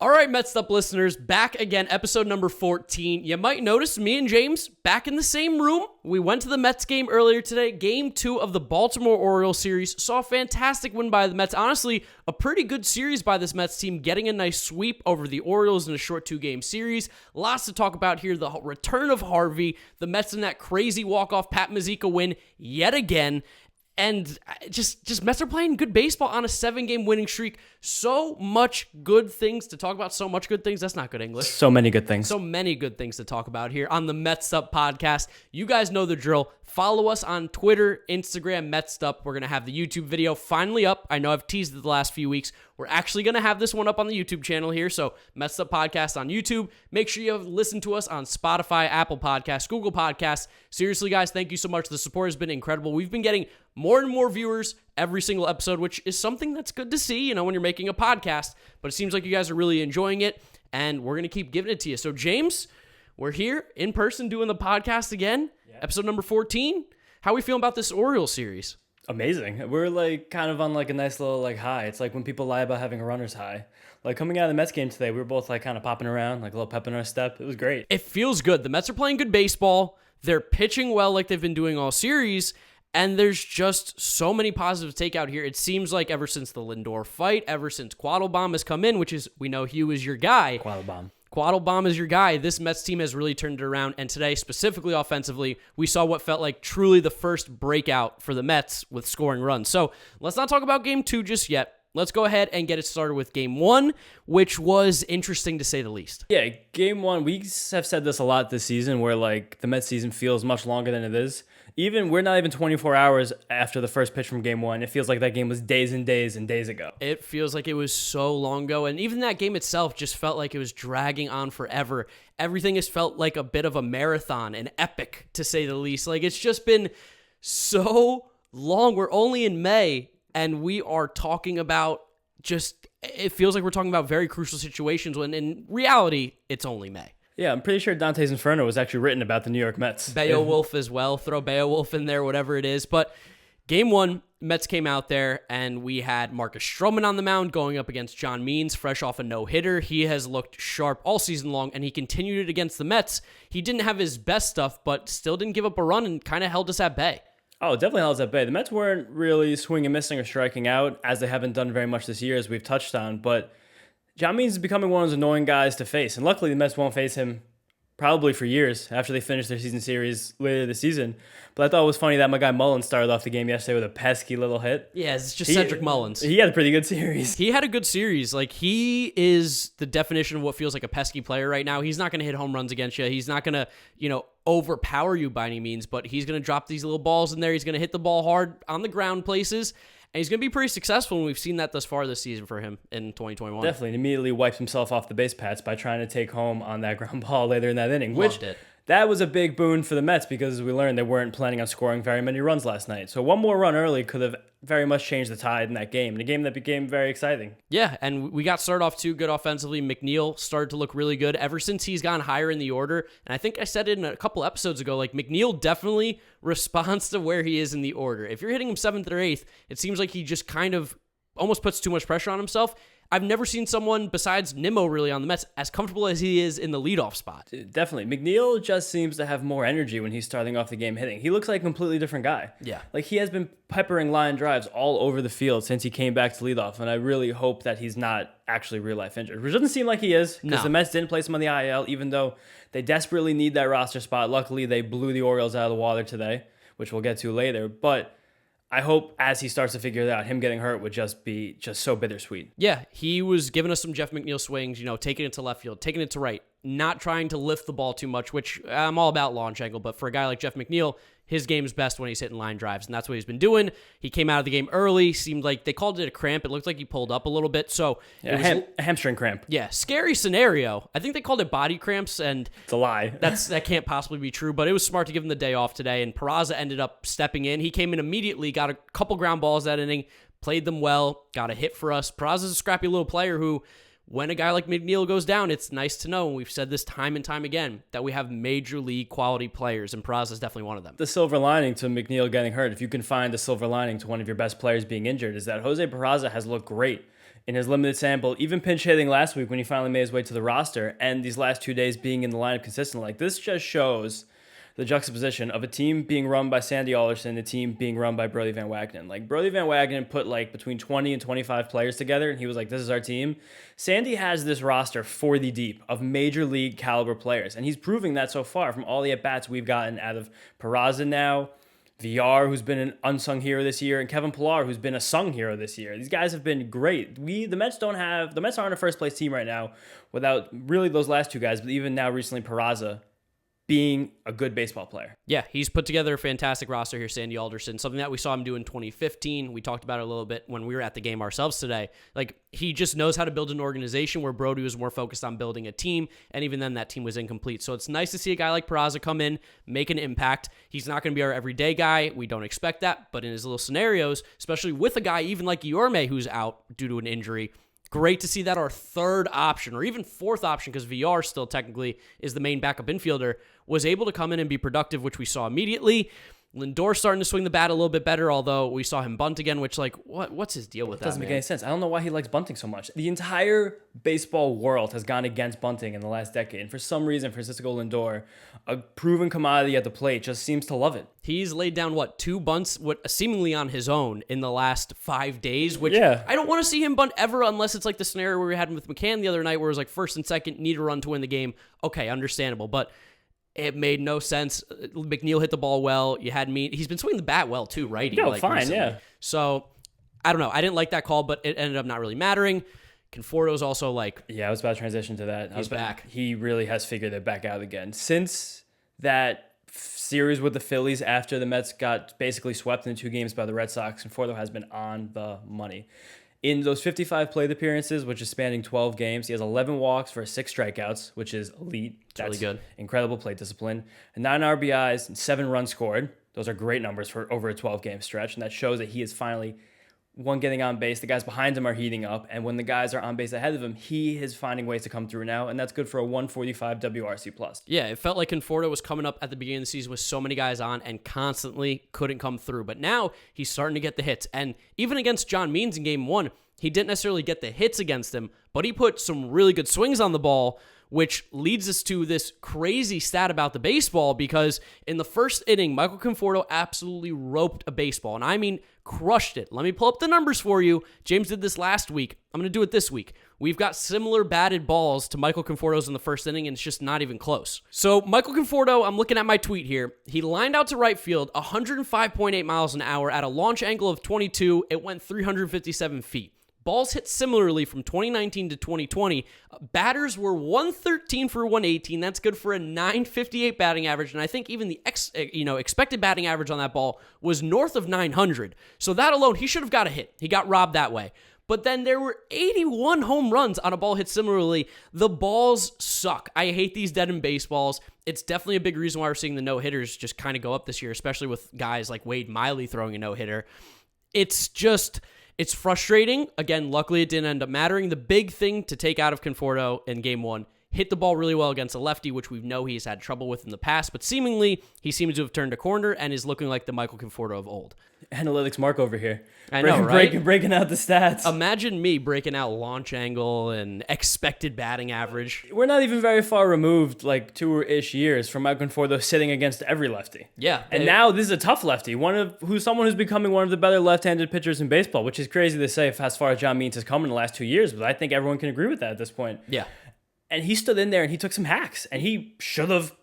All right, Mets'd listeners, back again, episode number 14. You might notice me and James back in the same room. We went to the Mets game earlier today, game 2 of the Baltimore Orioles series. Saw a fantastic win by the Mets. Honestly, a pretty good series by this Mets team, getting a nice sweep over the Orioles in a short 2-game series. Lots to talk about here. The return of Harvey, the Mets in that crazy walk-off Pat Mazeika win yet again. And just Mets are playing good baseball on a 7-game winning streak. So much good things to talk about. So much good things. That's not good English. So many good things. So many good things to talk about here on the Mets'd podcast. You guys know the drill. Follow us on Twitter, Instagram, Mets'd. We're going to have the YouTube video finally up. I know I've teased it the last few weeks. We're actually going to have this one up on the YouTube channel here. So Mets'd podcast on YouTube. Make sure you listen to us on Spotify, Apple Podcasts, Google Podcasts. Seriously, guys, thank you so much. The support has been incredible. We've been getting more and more viewers every single episode, which is something that's good to see, when you're making a podcast. But it seems like you guys are really enjoying it, and we're going to keep giving it to you. So, James, we're here in person doing the podcast again. Episode number 14. How are we feeling about this Orioles series? Amazing. We're kind of on a nice little high. It's like when people lie about having a runner's high. Coming out of the Mets game today, we were both kind of popping around, a little pep in our step. It was great. It feels good. The Mets are playing good baseball. They're pitching well like they've been doing all series. And there's just so many positives to take out here. It seems like ever since the Lindor fight, ever since Quattlebaum has come in, which is, we know Hugh is your guy. Quattlebaum is your guy. This Mets team has really turned it around. And today, specifically offensively, we saw what felt like truly the first breakout for the Mets with scoring runs. So let's not talk about game 2 just yet. Let's go ahead and get it started with game 1, which was interesting to say the least. Yeah, game 1, we have said this a lot this season where the Mets season feels much longer than it is. We're not even 24 hours after the first pitch from game 1. It feels like that game was days and days and days ago. It feels like it was so long ago. And even that game itself just felt like it was dragging on forever. Everything has felt like a bit of a marathon, an epic, to say the least. It's just been so long. We're only in May, and we are talking about it feels like we're talking about very crucial situations when in reality, it's only May. Yeah, I'm pretty sure Dante's Inferno was actually written about the New York Mets. Beowulf as well. Throw Beowulf in there, whatever it is. But game 1, Mets came out there, and we had Marcus Stroman on the mound going up against John Means, fresh off a no-hitter. He has looked sharp all season long, and he continued it against the Mets. He didn't have his best stuff, but still didn't give up a run and kind of held us at bay. Oh, definitely held us at bay. The Mets weren't really swinging, missing, or striking out, as they haven't done very much this year, as we've touched on, but John Means is becoming one of those annoying guys to face, and luckily the Mets won't face him probably for years after they finish their season series later this season. But I thought it was funny that my guy Mullins started off the game yesterday with a pesky little hit. Yeah, it's just Cedric Mullins. He had a pretty good series. He had a good series. He is the definition of what feels like a pesky player right now. He's not going to hit home runs against you. He's not going to, overpower you by any means, but he's going to drop these little balls in there. He's going to hit the ball hard on the ground places. And he's going to be pretty successful, and we've seen that thus far this season for him in 2021. Definitely. And immediately wipes himself off the base paths by trying to take home on that ground ball later in that inning. Loved it. That was a big boon for the Mets because, as we learned, they weren't planning on scoring very many runs last night. So one more run early could have very much changed the tide in that game, in a game that became very exciting. Yeah, and we got started off too good offensively. McNeil started to look really good ever since he's gone higher in the order. And I think I said it in a couple episodes ago, McNeil definitely responds to where he is in the order. If you're hitting him 7th or 8th, it seems like he just kind of almost puts too much pressure on himself. I've never seen someone besides Nimmo really on the Mets as comfortable as he is in the leadoff spot. Definitely. McNeil just seems to have more energy when he's starting off the game hitting. He looks like a completely different guy. Yeah. He has been peppering line drives all over the field since he came back to leadoff, and I really hope that he's not actually real-life injured, which doesn't seem like he is because the Mets didn't place him on the IL, even though they desperately need that roster spot. Luckily, they blew the Orioles out of the water today, which we'll get to later, but I hope as he starts to figure it out, him getting hurt would just be so bittersweet. Yeah, he was giving us some Jeff McNeil swings, taking it to left field, taking it to right, not trying to lift the ball too much, which I'm all about launch angle, but for a guy like Jeff McNeil, his game's best when he's hitting line drives, and that's what he's been doing. He came out of the game early, seemed like they called it a cramp. It looked like he pulled up a little bit, so a hamstring cramp. Yeah, scary scenario. I think they called it body cramps, and it's a lie. That can't possibly be true, but it was smart to give him the day off today, and Peraza ended up stepping in. He came in immediately, got a couple ground balls that inning, played them well, got a hit for us. Peraza's a scrappy little player who, when a guy like McNeil goes down, it's nice to know, and we've said this time and time again, that we have major league quality players, and Peraza is definitely one of them. The silver lining to McNeil getting hurt, if you can find a silver lining to one of your best players being injured, is that Jose Peraza has looked great in his limited sample, even pinch hitting last week when he finally made his way to the roster, and these last 2 days being in the lineup consistently. Like, this just shows the juxtaposition of a team being run by Sandy Alderson, a team being run by Brody Van Wagenen. Like, Brody Van Wagenen put like between 20 and 25 players together, and he was like, this is our team. Sandy has this roster 40 deep of major league caliber players, and he's proving that so far from all the at-bats we've gotten out of Peraza now, VR, who's been an unsung hero this year, and Kevin Pillar, who's been a sung hero this year. These guys have been great. The Mets aren't a first place team right now without really those last two guys, but even now recently Peraza being a good baseball player. Yeah, he's put together a fantastic roster here, Sandy Alderson, something that we saw him do in 2015. We talked about it a little bit when we were at the game ourselves today. Like, he just knows how to build an organization where Brody was more focused on building a team, and even then that team was incomplete. So it's nice to see a guy like Peraza come in, make an impact. He's not going to be our everyday guy. We don't expect that, but in his little scenarios, especially with a guy even like Yorme who's out due to an injury, great to see that our third option, or even fourth option, because VR still technically is the main backup infielder, was able to come in and be productive, which we saw immediately. Lindor starting to swing the bat a little bit better, although we saw him bunt again, which, like, what's his deal with that? Doesn't make any sense. I don't know why he likes bunting so much. The entire baseball world has gone against bunting in the last decade, and for some reason, Francisco Lindor, a proven commodity at the plate, just seems to love it. He's laid down, 2 bunts, seemingly on his own in the last 5 days, which I don't want to see him bunt ever unless it's like the scenario where we had him with McCann the other night, where it was like first and second, need a run to win the game. Okay, understandable, but it made no sense. McNeil hit the ball well. He's been swinging the bat well too, right? Fine, recently. Yeah. So, I don't know. I didn't like that call, but it ended up not really mattering. Conforto's also like... Yeah, I was about to transition to that. He's back. He really has figured it back out again. Since that series with the Phillies after the Mets got basically swept in 2 games by the Red Sox, Conforto has been on the money. In those 55 plate appearances, which is spanning 12 games, he has 11 walks for 6 strikeouts, which is elite. That's really good. Incredible plate discipline. And 9 RBIs and 7 runs scored. Those are great numbers for over a 12-game stretch, and that shows that he is finally, one, getting on base. The guys behind him are heating up, and when the guys are on base ahead of him, he is finding ways to come through now, and that's good for a 145 WRC+. Yeah, it felt like Conforto was coming up at the beginning of the season with so many guys on and constantly couldn't come through. But now he's starting to get the hits. And even against John Means in Game 1, he didn't necessarily get the hits against him, but he put some really good swings on the ball, which leads us to this crazy stat about the baseball, because in the first inning, Michael Conforto absolutely roped a baseball, and I mean crushed it. Let me pull up the numbers for you. James did this last week. I'm going to do it this week. We've got similar batted balls to Michael Conforto's in the first inning, and it's just not even close. So Michael Conforto, I'm looking at my tweet here. He lined out to right field 105.8 miles an hour at a launch angle of 22. It went 357 feet. Balls hit similarly from 2019 to 2020. Batters were 113 for 118. That's good for a 958 batting average, and I think even the expected batting average on that ball was north of 900. So that alone, he should have got a hit. He got robbed that way. But then there were 81 home runs on a ball hit similarly. The balls suck. I hate these dead-end baseballs. It's definitely a big reason why we're seeing the no-hitters just kind of go up this year, especially with guys like Wade Miley throwing a no-hitter. It's frustrating. Again, luckily it didn't end up mattering. The big thing to take out of Conforto in Game 1, hit the ball really well against a lefty, which we know he's had trouble with in the past, but seemingly he seems to have turned a corner and is looking like the Michael Conforto of old. Analytics Mark over here. I know, right? Breaking out the stats. Imagine me breaking out launch angle and expected batting average. We're not even very far removed, like 2-ish years from Michael Conforto sitting against every lefty. Yeah. And now this is a tough lefty, someone who's becoming one of the better left-handed pitchers in baseball, which is crazy to say as far as John Means has come in the last 2 years, but I think everyone can agree with that at this point. Yeah. And he stood in there and he took some hacks, and he should have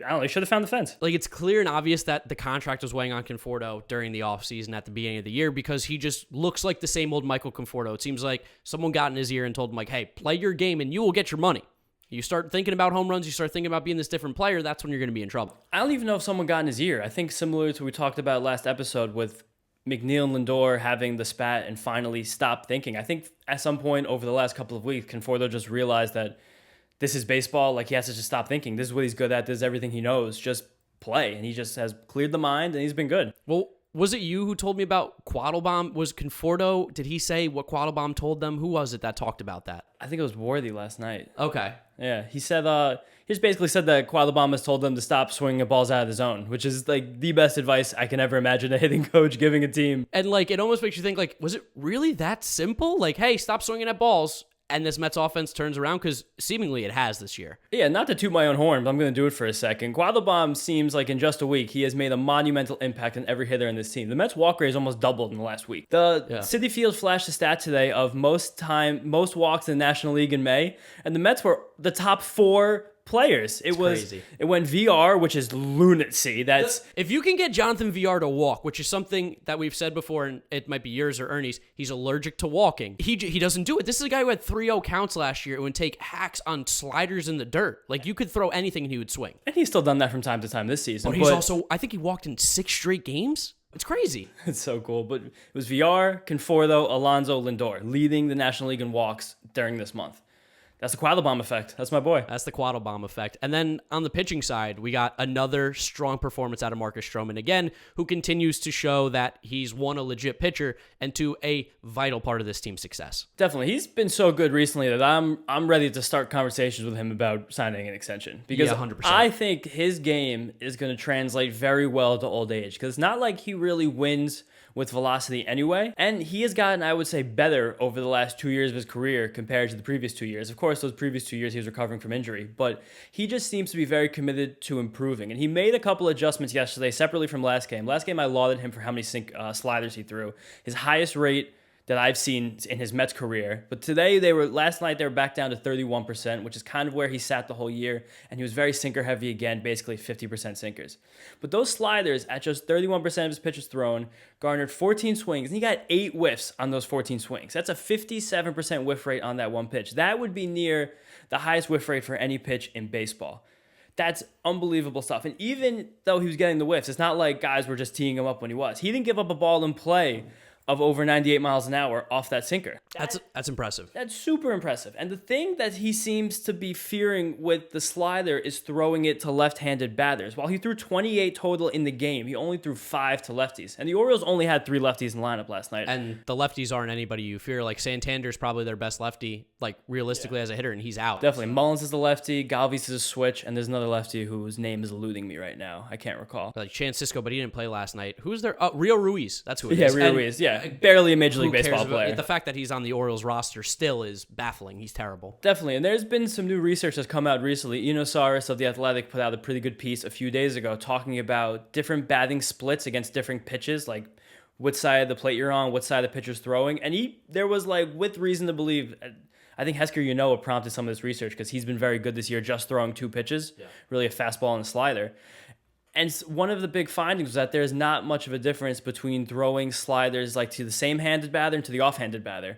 found the fence. Like, it's clear and obvious that the contract was weighing on Conforto during the offseason at the beginning of the year, because he just looks like the same old Michael Conforto. It seems like someone got in his ear and told him, like, hey, play your game and you will get your money. You start thinking about home runs, you start thinking about being this different player, that's when you're going to be in trouble. I don't even know if someone got in his ear. I think similar to what we talked about last episode with McNeil and Lindor having the spat and finally stopped thinking. I think at some point over the last couple of weeks, Conforto just realized that this is baseball. Like, he has to just stop thinking. This is what he's good at. This is everything he knows. Just play. And he just has cleared the mind, and he's been good. Well, Was it you who told me about Quattlebaum? Was Conforto? Did he say what Quattlebaum told them? Who was it that talked about that? I think it was Worthy last night. Okay. Yeah, he said he just basically said that Quattlebaum has told them to stop swinging at balls out of the zone, which is like the best advice I can ever imagine a hitting coach giving a team. And like it almost makes you think like, was it really that simple? Like, hey, stop swinging at balls. And this Mets offense turns around because seemingly it has this year. Yeah, not to toot my own horn, but I'm going to do it for a second. Quattlebaum seems like in just a week, he has made a monumental impact on every hitter in this team. The Mets walk rate has almost doubled in the last week. The Citi Field flashed a stat today of most walks in the National League in May, and the Mets were the top 4 players. It went VR, which is lunacy. If you can get Jonathan VR to walk, which is something that we've said before, and it might be yours or Ernie's, he's allergic to walking. He doesn't do it. This is a guy who had 3-0 counts last year and would take hacks on sliders in the dirt. Like you could throw anything and he would swing. And he's still done that from time to time this season. But he's also, I think he walked in 6 straight games. It's crazy. It's so cool. But it was VR, Conforto, Alonso, Lindor leading the National League in walks during this month. That's the Quattlebaum effect. That's my boy. That's the Quattlebaum effect. And then on the pitching side, we got another strong performance out of Marcus Stroman again, who continues to show that he's, one, a legit pitcher, and 2, a vital part of this team's success. Definitely. He's been so good recently that I'm ready to start conversations with him about signing an extension. Because 100%. I think his game is going to translate very well to old age. Because it's not like he really wins with velocity anyway. And he has gotten, I would say, better over the last 2 years of his career compared to the previous 2 years. Of course, those previous 2 years he was recovering from injury, but he just seems to be very committed to improving. And he made a couple adjustments yesterday separately from last game. Last game, I lauded him for how many sliders he threw. His highest rate that I've seen in his Mets career. But today, last night they were back down to 31%, which is kind of where he sat the whole year. And he was very sinker heavy again, basically 50% sinkers. But those sliders, at just 31% of his pitches thrown, garnered 14 swings, and he got 8 whiffs on those 14 swings. That's a 57% whiff rate on that one pitch. That would be near the highest whiff rate for any pitch in baseball. That's unbelievable stuff. And even though he was getting the whiffs, it's not like guys were just teeing him up when he was. He didn't give up a ball in play of over 98 miles an hour off that sinker. That's impressive. That's super impressive. And the thing that he seems to be fearing with the slider is throwing it to left-handed batters. While he threw 28 total in the game, he only threw 5 to lefties. And the Orioles only had 3 lefties in the lineup last night. And the lefties aren't anybody you fear. Like Santander's probably their best lefty, like realistically as a hitter, and he's out. Definitely. Mullins is the lefty, Galvis is a switch, and there's another lefty whose name is eluding me right now. I can't recall. Like Francisco, but he didn't play last night. Who's there? Rio Ruiz. That's who it is. Yeah, Rio Ruiz. Yeah. Barely a Major League Baseball player. The fact that he's on the Orioles roster still is baffling. He's terrible. Definitely. And there's been some new research that's come out recently. Eno Saris of The Athletic put out a pretty good piece a few days ago talking about different batting splits against different pitches, like which side of the plate you're on, what side the pitcher's throwing. And there was like, with reason to believe, I think Hesker Yanoa prompted some of this research because he's been very good this year just throwing 2 pitches, really a fastball and a slider. And one of the big findings was that there's not much of a difference between throwing sliders like to the same-handed batter and to the off-handed batter.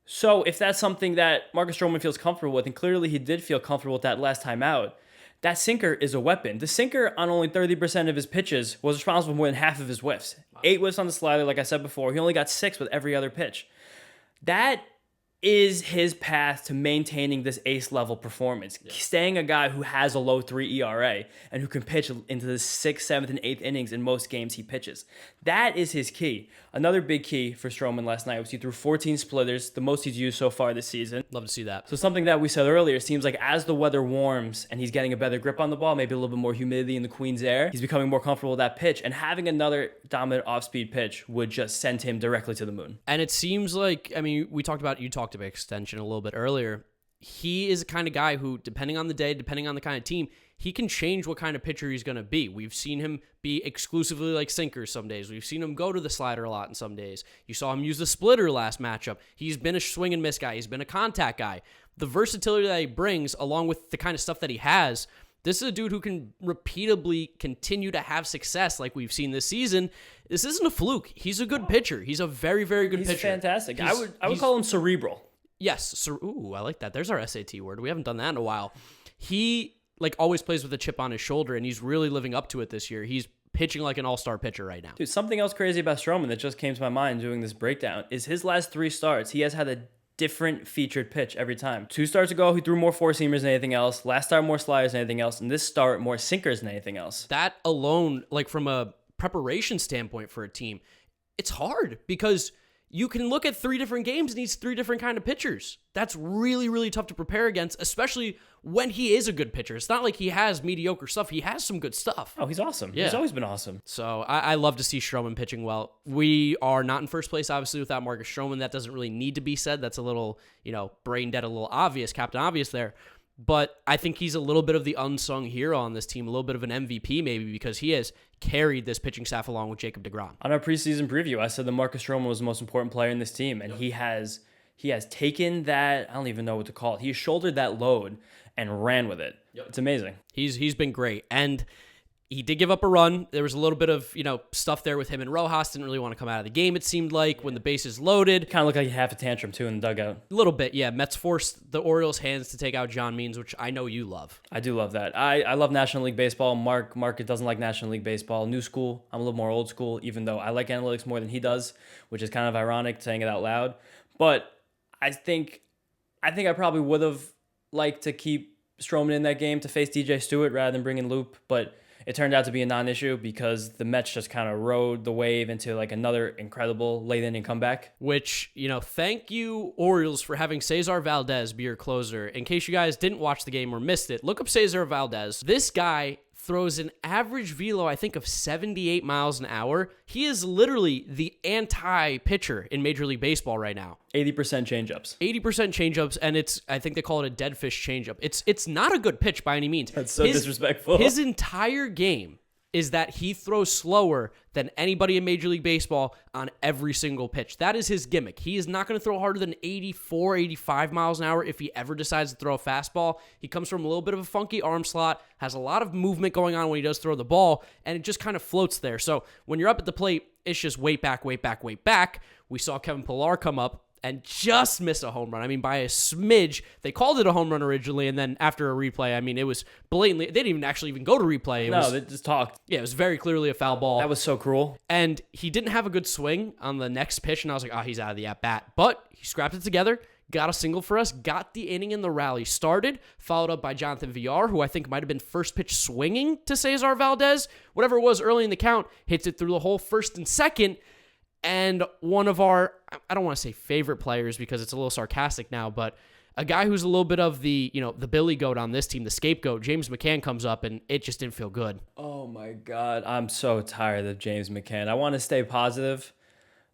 So if that's something that Marcus Stroman feels comfortable with, and clearly he did feel comfortable with that last time out, that sinker is a weapon. The sinker on only 30% of his pitches was responsible for more than half of his whiffs. 8 whiffs on the slider, like I said before. He only got 6 with every other pitch. That is his path to maintaining this ace-level performance. Yeah. Staying a guy who has a low 3 ERA and who can pitch into the 6th, 7th, and 8th innings in most games he pitches. That is his key. Another big key for Stroman last night was he threw 14 splitters, the most he's used so far this season. Love to see that. So something that we said earlier, it seems like as the weather warms and he's getting a better grip on the ball, maybe a little bit more humidity in the Queen's air, he's becoming more comfortable with that pitch, and having another dominant off-speed pitch would just send him directly to the moon. And it seems like, I mean, you talked about extension a little bit earlier. He is the kind of guy who, depending on the day, depending on the kind of team, he can change what kind of pitcher he's going to be. We've seen him be exclusively like sinkers some days. We've seen him go to the slider a lot in some days. You saw him use the splitter last matchup. He's been a swing and miss guy. He's been a contact guy. The versatility that he brings, along with the kind of stuff that he has, this is a dude who can repeatedly continue to have success like we've seen this season. This isn't a fluke. He's a good pitcher. He's a very, very good pitcher. He's fantastic. I would call him cerebral. Yes. Ooh, I like that. There's our SAT word. We haven't done that in a while. He always plays with a chip on his shoulder, and he's really living up to it this year. He's pitching like an all-star pitcher right now. Dude, something else crazy about Stroman that just came to my mind doing this breakdown is his last 3 starts, he has had a different featured pitch every time. 2 starts ago, he threw more 4-seamers than anything else. Last start, more sliders than anything else. And this start, more sinkers than anything else. That alone, from a preparation standpoint for a team, it's hard because you can look at 3 different games and he's 3 different kind of pitchers. That's really, really tough to prepare against, especially when he is a good pitcher. It's not like he has mediocre stuff. He has some good stuff. Oh, he's awesome. Yeah. He's always been awesome. So I love to see Stroman pitching well. We are not in first place, obviously, without Marcus Stroman. That doesn't really need to be said. That's a little, brain dead, a little obvious, Captain Obvious there. But I think he's a little bit of the unsung hero on this team, a little bit of an MVP maybe, because he has carried this pitching staff along with Jacob deGrom. On our preseason preview, I said that Marcus Stroman was the most important player in this team, and he has taken that, I don't even know what to call it. He shouldered that load and ran with it. Yep. It's amazing. He's been great. And he did give up a run. There was a little bit of, stuff there with him and Rojas. Didn't really want to come out of the game, it seemed like, when the bases loaded. Kind of looked like he had a tantrum, too, in the dugout. A little bit, yeah. Mets forced the Orioles' hands to take out John Means, which I know you love. I do love that. I love National League Baseball. Mark doesn't like National League Baseball. New school. I'm a little more old school, even though I like analytics more than he does, which is kind of ironic saying it out loud. But I think I probably would have liked to keep Stroman in that game to face DJ Stewart rather than bring in Loop, but it turned out to be a non-issue because the Mets just kind of rode the wave into like another incredible late inning comeback. Which, thank you, Orioles, for having Cesar Valdez be your closer. In case you guys didn't watch the game or missed it, look up Cesar Valdez. This guy throws an average velo, I think, of 78 miles an hour. He is literally the anti-pitcher in Major League Baseball right now. 80% changeups. 80% changeups, and I think they call it a dead fish changeup. It's not a good pitch by any means. That's so disrespectful. His entire game is that he throws slower than anybody in Major League Baseball on every single pitch. That is his gimmick. He is not going to throw harder than 84, 85 miles an hour if he ever decides to throw a fastball. He comes from a little bit of a funky arm slot, has a lot of movement going on when he does throw the ball, and it just kind of floats there. So when you're up at the plate, it's just way back, way back, way back. We saw Kevin Pillar come up and just miss a home run. I mean, by a smidge. They called it a home run originally, and then after a replay, I mean, it was blatantly, they didn't even go to replay. They just talked. Yeah, it was very clearly a foul ball. That was so cruel. And he didn't have a good swing on the next pitch, and I was like, he's out of the at-bat. But he scrapped it together, got a single for us, got the inning and the rally started, followed up by Jonathan Villar, who I think might have been first pitch swinging to Cesar Valdez. Whatever it was early in the count, hits it through the whole first and second. And one of our, I don't want to say favorite players because it's a little sarcastic now, but a guy who's a little bit of the, the billy goat on this team, the scapegoat, James McCann, comes up, and it just didn't feel good. Oh my God. I'm so tired of James McCann. I want to stay positive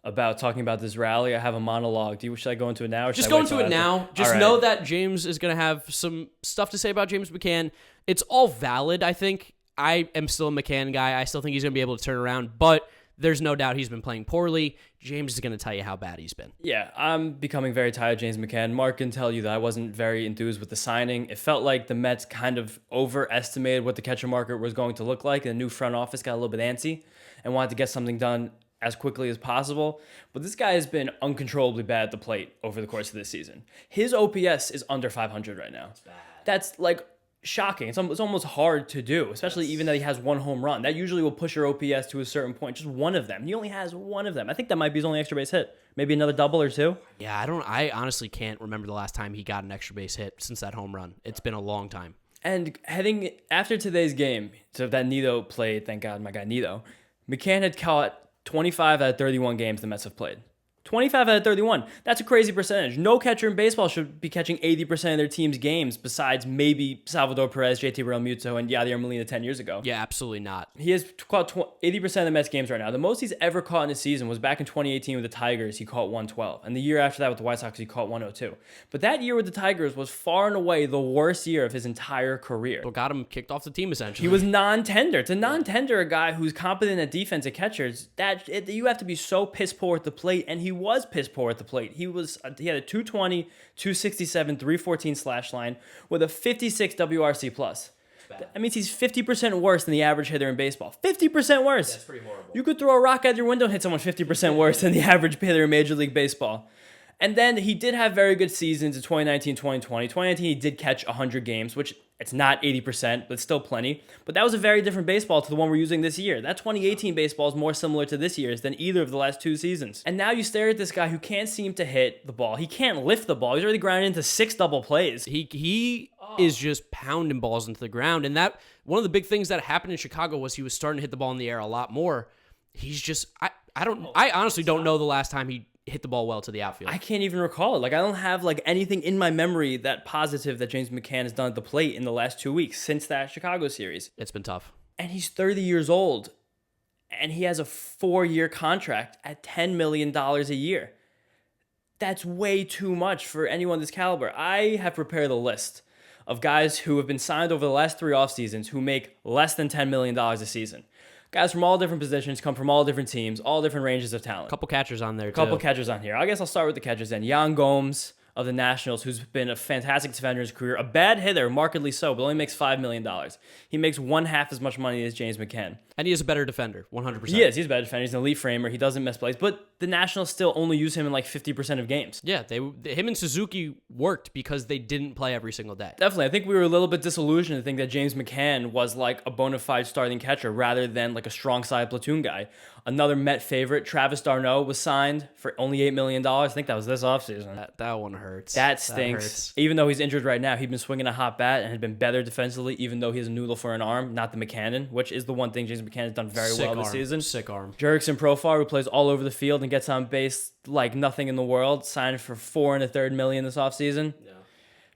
about talking about this rally. I have a monologue. Should I go into it now? Just go into it now. Just know that James is going to have some stuff to say about James McCann. It's all valid, I think. I am still a McCann guy. I still think he's going to be able to turn around, but there's no doubt he's been playing poorly. James is going to tell you how bad he's been. Yeah, I'm becoming very tired of James McCann. Mark can tell you that I wasn't very enthused with the signing. It felt like the Mets kind of overestimated what the catcher market was going to look like, and the new front office got a little bit antsy and wanted to get something done as quickly as possible. But this guy has been uncontrollably bad at the plate over the course of this season. His OPS is under 500 right now. That's bad. That's like shocking. It's almost hard to do, especially even that he has one home run. That usually will push your OPS to a certain point, just one of them. He only has one of them. I think that might be his only extra base hit. Maybe another double or two. Yeah, I honestly can't remember the last time he got an extra base hit since that home run. It's been a long time. And heading after today's game, so that Nito played, thank God, my guy Nito, McCann had caught 25 out of 31 games the Mets have played. 25 out of 31. That's a crazy percentage. No catcher in baseball should be catching 80% of their team's games besides maybe Salvador Perez, JT Realmuto, and Yadier Molina 10 years ago. Yeah, absolutely not. He has caught 80% of the Mets games right now. The most he's ever caught in a season was back in 2018 with the Tigers. He caught 112. And the year after that with the White Sox, he caught 102. But that year with the Tigers was far and away the worst year of his entire career. What got him kicked off the team, essentially. He was non-tender. To non-tender a guy who's competent at defense at catchers, you have to be so piss poor at the plate, and he was piss poor at the plate. He had a 220, 267, 314 slash line with a 56 WRC plus. That means he's 50% worse than the average hitter in baseball. 50% worse. That's pretty horrible. You could throw a rock out your window and hit someone 50% worse than the average hitter in Major League Baseball. And then he did have very good seasons in 2019, 2020. 2019, he did catch 100 games, which it's not 80%, but it's still plenty. But that was a very different baseball to the one we're using this year. That 2018 baseball is more similar to this year's than either of the last two seasons. And now you stare at this guy who can't seem to hit the ball. He can't lift the ball. He's already grounded into 6 double plays. He is just pounding balls into the ground. And that one of the big things that happened in Chicago was he was starting to hit the ball in the air a lot more. He's just I honestly don't know the last time he hit the ball well to the outfield. I can't even recall it. Like, I don't have like anything in my memory that positive that James McCann has done at the plate in the last 2 weeks since that Chicago series. It's been tough. And he's 30 years old, and he has a 4-year contract at $10 million a year. That's way too much for anyone this caliber. I have prepared a list of guys who have been signed over the last 3 off seasons who make less than $10 million a season. Guys from all different positions, come from all different teams, all different ranges of talent. Couple catchers on there, Couple catchers on here. I guess I'll start with the catchers then. Yan Gomes of the Nationals, who's been a fantastic defender in his career, a bad hitter, markedly so, but only makes $5 million. He makes 1/2 as much money as James McCann. And he is a better defender, 100%. He is. He's a better defender. He's an elite framer. He doesn't miss plays. But the Nationals still only use him in like 50% of games. Yeah, him and Suzuki worked because they didn't play every single day. Definitely. I think we were a little bit disillusioned to think that James McCann was like a bona fide starting catcher rather than like a strong side platoon guy. Another Met favorite, Travis d'Arnaud, was signed for only $8 million. I think that was this offseason. That one hurts. That stinks. Even though he's injured right now, he'd been swinging a hot bat and had been better defensively, even though he has a noodle for an arm, not the McCann, which is the one thing James McCann has done very well this season. Sick arm. Jurickson Profar, who plays all over the field and gets on base like nothing in the world, signed for $4.33 million this offseason. Yeah.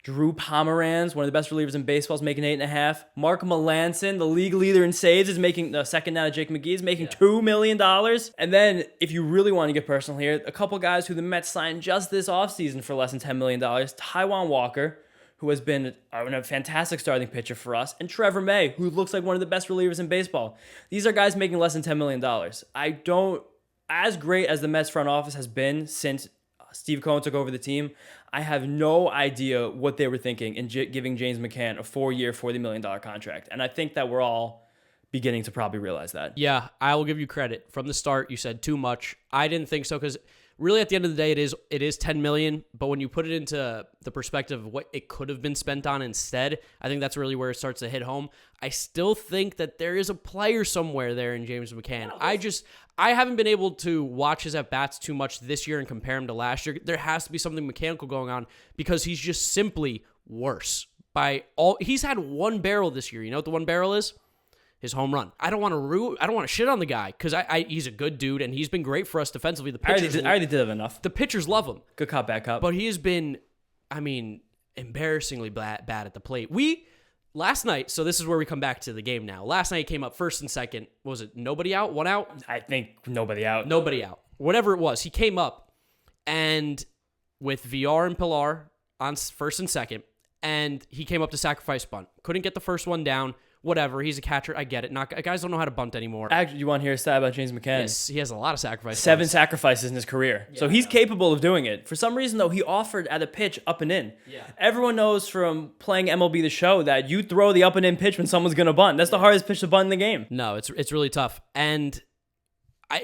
Drew Pomeranz, one of the best relievers in baseball, is making $8.5. Mark Melancon, the league leader in saves, is making second now to Jake McGee, is making $2 million. And then, if you really want to get personal here, a couple guys who the Mets signed just this offseason for less than $10 million. Taijuan Walker, who has been a fantastic starting pitcher for us, and Trevor May, who looks like one of the best relievers in baseball. These are guys making less than $10 million. As great as the Mets front office has been since Steve Cohen took over the team, I have no idea what they were thinking in giving James McCann a 4-year, $40 million contract. And I think that we're all beginning to probably realize that. Yeah, I will give you credit. From the start, you said too much. I didn't think so because really at the end of the day, it is $10 million. But when you put it into the perspective of what it could have been spent on instead, I think that's really where it starts to hit home. I still think that there is a player somewhere there in James McCann. I haven't been able to watch his at-bats too much this year and compare him to last year. There has to be something mechanical going on because he's just simply worse. He's had one barrel this year. You know what the one barrel is? His home run. I don't want to shit on the guy because he's a good dude and he's been great for us defensively. I already did have enough. The pitchers love him. Good cop, bad cop. But he has been, embarrassingly bad at the plate. Last night, so this is where we come back to the game now. Last night he came up first and second. What was it? Nobody out? 1 out? I think nobody out. Nobody out. Whatever it was. He came up and with VR and Pilar on first and second, and he came up to sacrifice bunt. Couldn't get the first one down. Whatever. He's a catcher. I get it. Guys don't know how to bunt anymore. Actually, you want to hear a stat about James McCann? Yes, he has a lot of sacrifices. 7 sacrifices in his career. Yeah, so he's capable of doing it. For some reason, though, he offered at a pitch up and in. Yeah. Everyone knows from playing MLB The Show that you throw the up and in pitch when someone's going to bunt. That's the hardest pitch to bunt in the game. No, it's really tough. And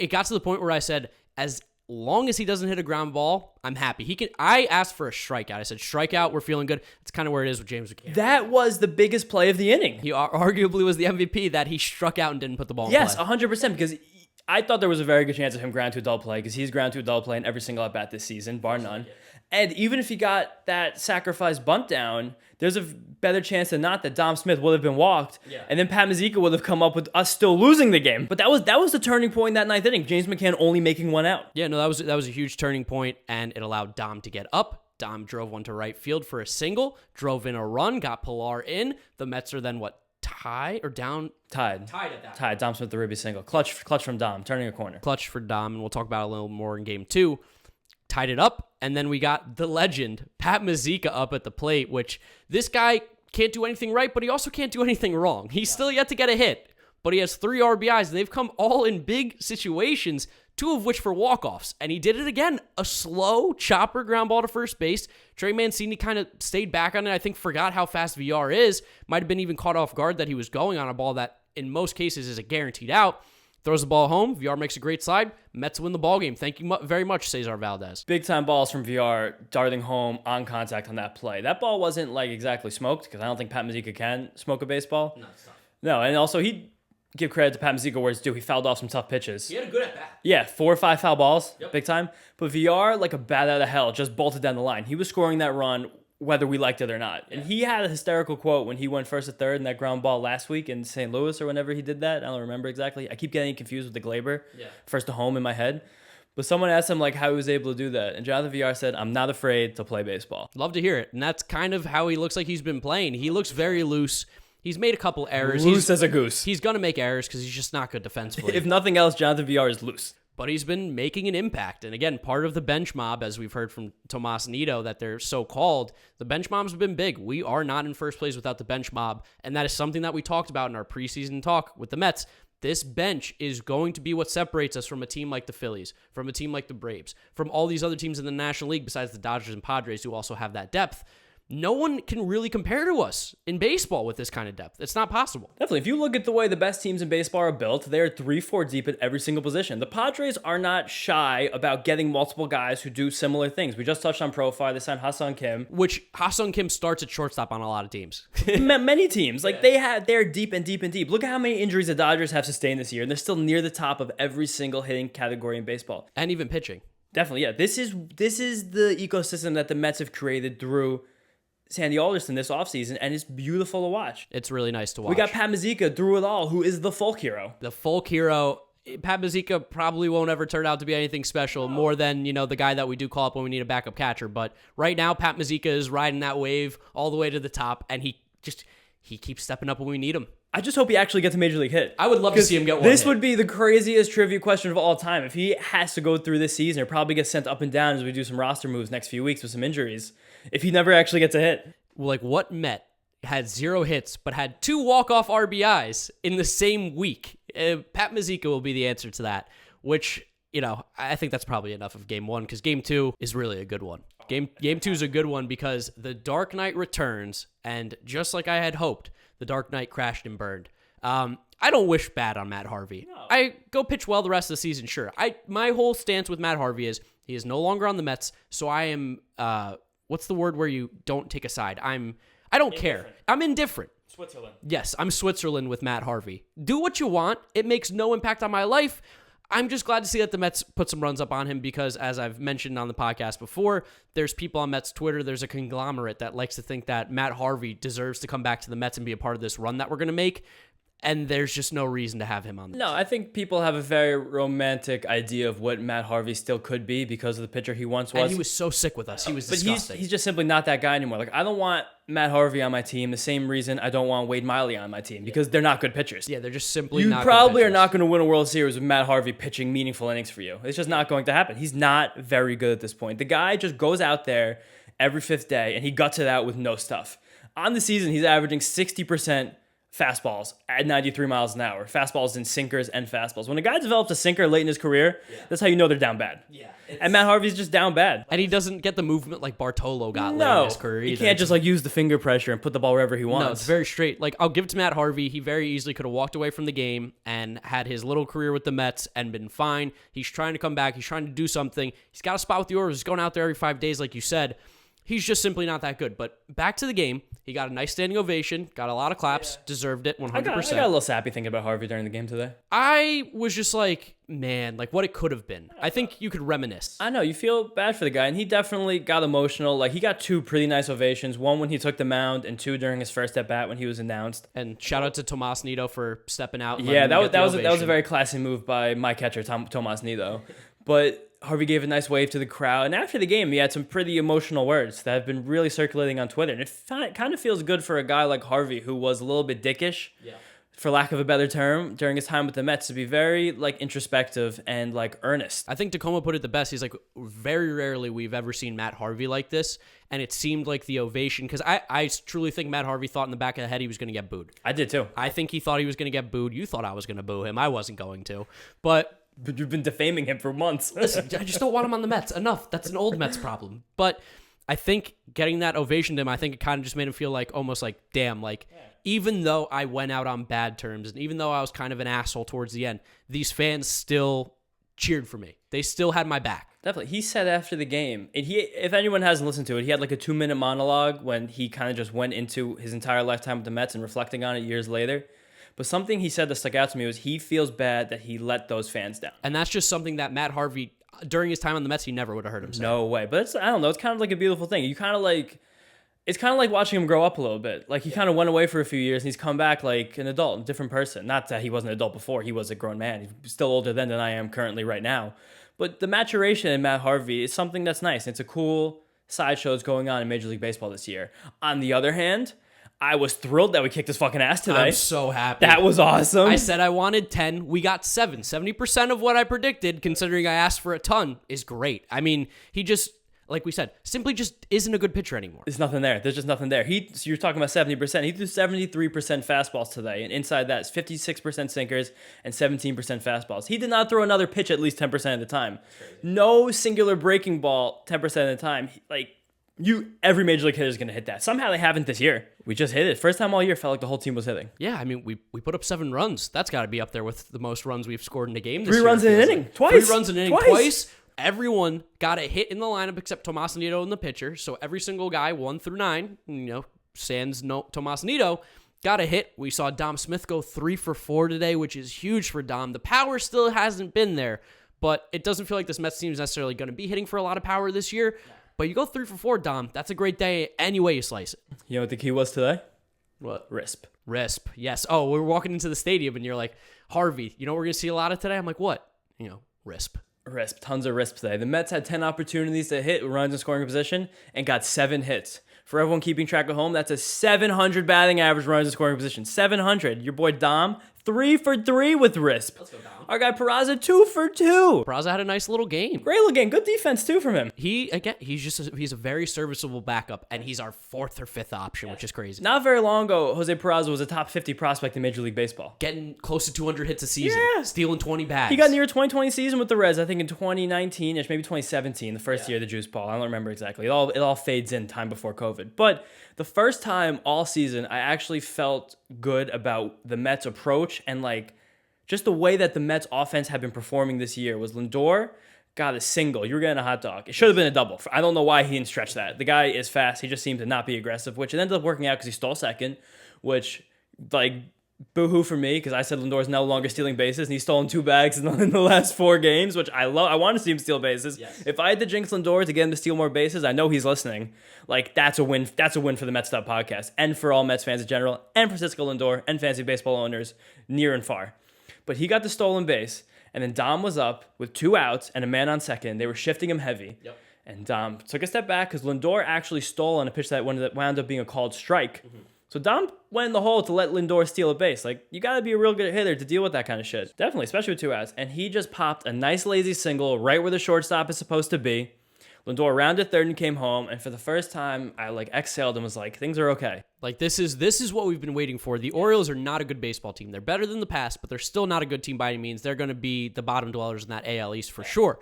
it got to the point where I said, as long as he doesn't hit a ground ball, I'm happy. I asked for a strikeout. I said, strikeout, we're feeling good. It's kind of where it is with James McCann. That was the biggest play of the inning. He arguably was the MVP that he struck out and didn't put the ball in play. Yes, play. 100%, because I thought there was a very good chance of him ground to a double play because he's ground to a double play in every single at-bat this season, bar none. And even if he got that sacrifice bunt down, there's a better chance than not that Dom Smith would have been walked, and then Pat Mazeika would have come up with us still losing the game. But that was the turning point in that ninth inning. James McCann only making 1 out. Yeah, no, that was a huge turning point, and it allowed Dom to get up. Dom drove one to right field for a single, drove in a run, got Pilar in. The Mets are then tied or down? Tied at that. Tied. Dom Smith the ribby single. Clutch from Dom, turning a corner. Clutch for Dom, and we'll talk about it a little more in game 2. Tied it up, and then we got the legend, Pat Mazeika, up at the plate, which this guy can't do anything right, but he also can't do anything wrong. He's still yet to get a hit, but he has 3 RBIs, and they've come all in big situations, 2 of which for walk-offs, and he did it again. A slow chopper ground ball to first base. Trey Mancini kind of stayed back on it. I think forgot how fast VR is. Might have been even caught off guard that he was going on a ball that in most cases is a guaranteed out. Throws the ball home. VR makes a great slide. Mets win the ball game. Thank you very much, Cesar Valdez. Big-time balls from VR, darting home on contact on that play. That ball wasn't exactly smoked because I don't think Pat Mazeika can smoke a baseball. No, it's not. No, and also he give credit to Pat Mazeika where it's due. He fouled off some tough pitches. He had a good at-bat. Yeah, 4 or 5 foul balls, big time. But VR, like a bat out of hell, just bolted down the line. He was scoring that run whether we liked it or not. And he had a hysterical quote when he went first to third in that ground ball last week in St. Louis or whenever he did that. I don't remember exactly. I keep getting confused with the Glaber. First to home in my head. But someone asked him how he was able to do that. And Jonathan VR said, I'm not afraid to play baseball. Love to hear it. And that's kind of how he looks like he's been playing. He looks very loose. He's made a couple errors. Loose as a goose. He's going to make errors because he's just not good defensively. If nothing else, Jonathan VR is loose. But he's been making an impact. And again, part of the bench mob, as we've heard from Tomas Nido, that they're so-called, the bench mobs have been big. We are not in first place without the bench mob. And that is something that we talked about in our preseason talk with the Mets. This bench is going to be what separates us from a team like the Phillies, from a team like the Braves, from all these other teams in the National League besides the Dodgers and Padres who also have that depth. No one can really compare to us in baseball with this kind of depth. It's not possible. Definitely. If you look at the way the best teams in baseball are built, they're 3-4 deep at every single position. The Padres are not shy about getting multiple guys who do similar things. We just touched on profile. They signed Ha-Seong Kim. Which Ha-Seong Kim starts at shortstop on a lot of teams. Many teams. They're deep and deep and deep. Look at how many injuries the Dodgers have sustained this year, and they're still near the top of every single hitting category in baseball. And even pitching. Definitely, yeah. This is the ecosystem that the Mets have created through Sandy Alderson this offseason, and it's beautiful to watch. It's really nice to watch. We got Pat Mazeika through it all, who is the folk hero. The folk hero. Pat Mazeika probably won't ever turn out to be anything special more than, the guy that we do call up when we need a backup catcher. But right now, Pat Mazeika is riding that wave all the way to the top, and he keeps stepping up when we need him. I just hope he actually gets a major league hit. I would love to see him get one. This would be the craziest trivia question of all time. If he has to go through this season, he'll probably get sent up and down as we do some roster moves next few weeks with some injuries. If he never actually gets a hit. What Met had 0 hits but had 2 walk-off RBIs in the same week? Pat Mazeika will be the answer to that, which, I think that's probably enough of Game 1 because Game 2 is really a good one. Game 2 is a good one because the Dark Knight returns, and just like I had hoped, the Dark Knight crashed and burned. I don't wish bad on Matt Harvey. No. I go pitch well the rest of the season, sure. My whole stance with Matt Harvey is he is no longer on the Mets, so I am... what's the word where you don't take a side? I don't care. I'm indifferent. Switzerland. Yes, I'm Switzerland with Matt Harvey. Do what you want. It makes no impact on my life. I'm just glad to see that the Mets put some runs up on him because, as I've mentioned on the podcast before, there's people on Mets Twitter, there's a conglomerate that likes to think that Matt Harvey deserves to come back to the Mets and be a part of this run that we're going to make. And there's just no reason to have him on. No, I think people have a very romantic idea of what Matt Harvey still could be because of the pitcher he once was. And he was so sick with us. He was disgusting. But he's just simply not that guy anymore. I don't want Matt Harvey on my team the same reason I don't want Wade Miley on my team because they're not good pitchers. Yeah, they're just simply not good pitchers. You probably are not going to win a World Series with Matt Harvey pitching meaningful innings for you. It's just not going to happen. He's not very good at this point. The guy just goes out there every 5th day and he guts it out with no stuff. On the season, he's averaging 60% fastballs at 93 miles an hour. Fastballs and sinkers and fastballs. When a guy develops a sinker late in his career, that's how you know they're down bad. Yeah, and Matt Harvey's just down bad. And he doesn't get the movement like Bartolo got late in his career either. He can't just use the finger pressure and put the ball wherever he wants. No, it's very straight. I'll give it to Matt Harvey. He very easily could have walked away from the game and had his little career with the Mets and been fine. He's trying to come back. He's trying to do something. He's got a spot with the Orioles. He's going out there every 5 days like you said. He's just simply not that good. But back to the game. He got a nice standing ovation, got a lot of claps, deserved it 100%. I got a little sappy thinking about Harvey during the game today. I was just man, what it could have been. I think you could reminisce. I know, you feel bad for the guy, and he definitely got emotional. He got 2 pretty nice ovations, one when he took the mound, and 2 during his first at-bat when he was announced. And shout out to Tomas Nido for stepping out. Yeah, that was a very classy move by my catcher, Tomas Nido. But Harvey gave a nice wave to the crowd, and after the game, he had some pretty emotional words that have been really circulating on Twitter. And it kind of feels good for a guy like Harvey, who was a little bit dickish, for lack of a better term, during his time with the Mets, to be very introspective and earnest. I think Tacoma put it the best. He's very rarely we've ever seen Matt Harvey like this, and it seemed like the ovation, because I truly think Matt Harvey thought in the back of the head he was going to get booed. I did too. I think he thought he was going to get booed. You thought I was going to boo him. I wasn't going to, but you've been defaming him for months. Listen, I just don't want him on the Mets. Enough. That's an old Mets problem. But I think getting that ovation to him, I think it kind of just made him feel almost damn, even though I went out on bad terms and even though I was kind of an asshole towards the end, these fans still cheered for me. They still had my back. Definitely. He said after the game, and if anyone hasn't listened to it, he had a 2-minute monologue when he kind of just went into his entire lifetime with the Mets and reflecting on it years later. But something he said that stuck out to me was he feels bad that he let those fans down. And that's just something that Matt Harvey, during his time on the Mets, he never would have heard him say. No way. But I don't know. It's kind of a beautiful thing. You kind of It's kind of like watching him grow up a little bit. Like, he kind of went away for a few years, and he's come back like an adult, a different person. Not that he wasn't an adult before. He was a grown man. He's still older then than I am currently right now. But the maturation in Matt Harvey is something that's nice. It's a cool sideshow that's going on in Major League Baseball this year. On the other hand, I was thrilled that we kicked his fucking ass today. I'm so happy. That was awesome. I said I wanted 10. We got 7. 70% of what I predicted, considering I asked for a ton, is great. I mean, he just, like we said, simply just isn't a good pitcher anymore. There's nothing there. There's just nothing there. So you're talking about 70%. He threw 73% fastballs today, and inside that is 56% sinkers and 17% fastballs. He did not throw another pitch at least 10% of the time. No singular breaking ball 10% of the time. Every Major League hitter is going to hit that. Somehow they haven't this year. We just hit it. First time all year, felt like the whole team was hitting. Yeah, I mean, we put up 7 runs. That's got to be up there with the most runs we've scored in a game this 3 year. runs in an inning. Twice. 3 runs in an inning. Twice. Everyone got a hit in the lineup except Tomas Nido and the pitcher. So every single guy, 1 through 9, sans Tomas Nido, got a hit. We saw Dom Smith go 3 for 4 today, which is huge for Dom. The power still hasn't been there, but it doesn't feel like this Mets team is necessarily going to be hitting for a lot of power this year. But you go 3 for 4, Dom. That's a great day any way you slice it. You know what the key was today? What? Risp. Yes. Oh, we were walking into the stadium and you're like, Harvey, you know what we're going to see a lot of today? I'm like, what? Risp. Tons of risp today. The Mets had 10 opportunities to hit runs in scoring position and got 7 hits. For everyone keeping track at home, that's a 700 batting average runs in scoring position. 700. Your boy Dom, 3 for 3 with risp. Let's go, Dom. Our guy Peraza, 2 for 2. Peraza had a nice little game. Great little game. Good defense, too, from him. He's a very serviceable backup, and he's our 4th or 5th option, which is crazy. Not very long ago, Jose Peraza was a top 50 prospect in Major League Baseball. Getting close to 200 hits a season. Yeah. Stealing 20 bags. He got near a 2020 season with the Reds, I think in 2019-ish, maybe 2017, the first year of the juice ball. I don't remember exactly. It all fades in time before COVID. But the first time all season, I actually felt good about the Mets' approach and just the way that the Mets offense had been performing this year was Lindor got a single. You were getting a hot dog. It should have been a double. I don't know why he didn't stretch that. The guy is fast. He just seemed to not be aggressive, which it ended up working out because he stole second, which, boo-hoo for me because I said Lindor's no longer stealing bases, and he's stolen 2 bags in the last 4 games, which I love. I want to see him steal bases. Yes. If I had to jinx Lindor to get him to steal more bases, I know he's listening. That's a win. That's a win for the Mets'd podcast and for all Mets fans in general and Francisco Lindor and fantasy baseball owners near and far. But he got the stolen base, and then Dom was up with 2 outs and a man on second. They were shifting him heavy. Yep. And Dom took a step back because Lindor actually stole on a pitch that wound up being a called strike. Mm-hmm. So Dom went in the hole to let Lindor steal a base. You got to be a real good hitter to deal with that kind of shit. Definitely, especially with 2 outs. And he just popped a nice lazy single right where the shortstop is supposed to be. Lindor rounded third and came home, and for the first time, I exhaled and was like, things are okay. This is what we've been waiting for. The Orioles are not a good baseball team. They're better than the past, but they're still not a good team by any means. They're going to be the bottom dwellers in that AL East for sure.